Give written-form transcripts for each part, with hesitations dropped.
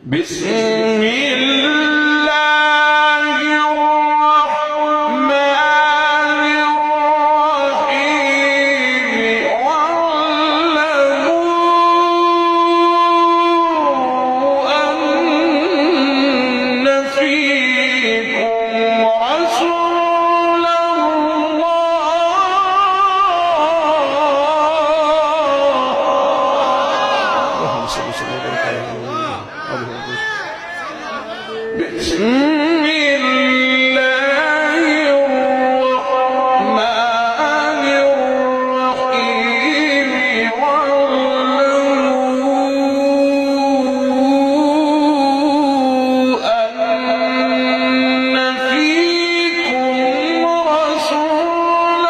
بسم الله الرحمن الرحيم واعلموا أن فيكم رسول بسم الله الرحمن الرحيم واعلموا أن فيكم رسول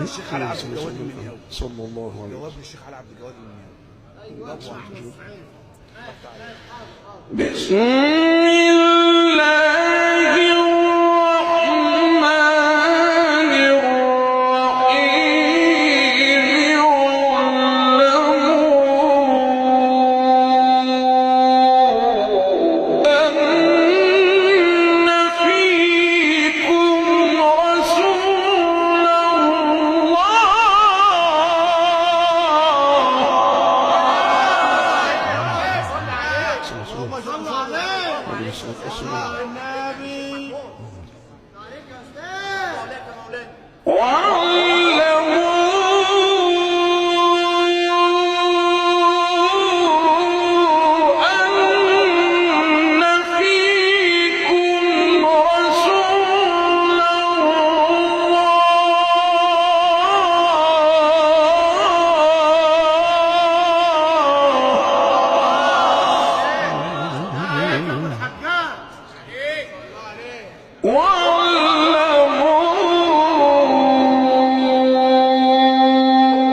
الشيخ علي عبد الجواد المنياوي صلى الله عليه جواب الشيخ علي عبد الجواد المنياوي. بسم الله الرحمن الرحيم واعلموا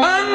أن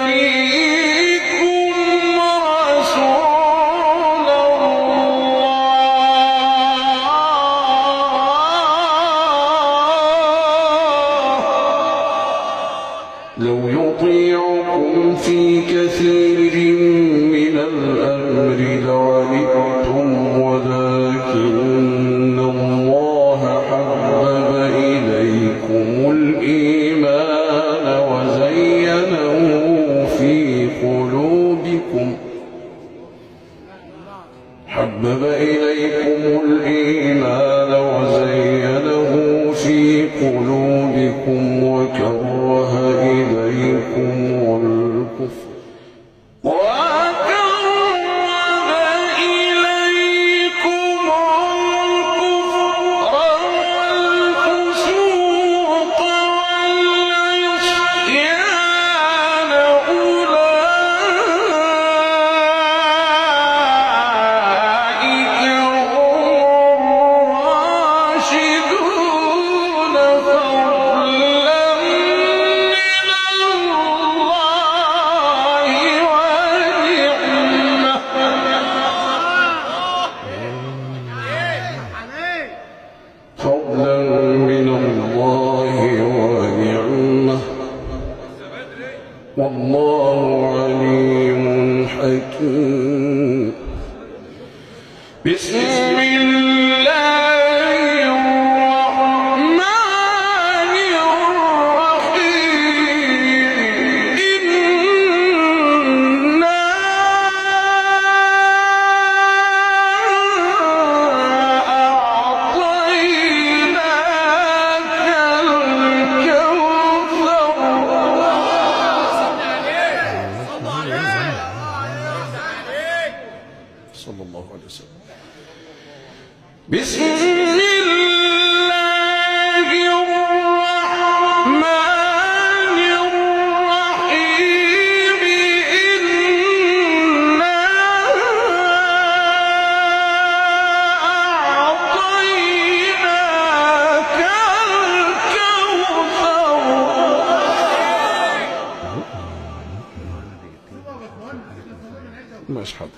فيكم رسول لو يطيعكم في كثير من الأمر لعنتم ولكن الله حبب إليكم الإيمان وزينه في قلوبكم وكره إليكم الكفر والفسوق والعصيان أولئك هم الراشدون فضلا من الله ونعمة والله عليم حكيم. بسم الله الرحمن الرحيم إنا أعطيناك الكوثر صلى الله عليه وسلم. ماشي حاضر.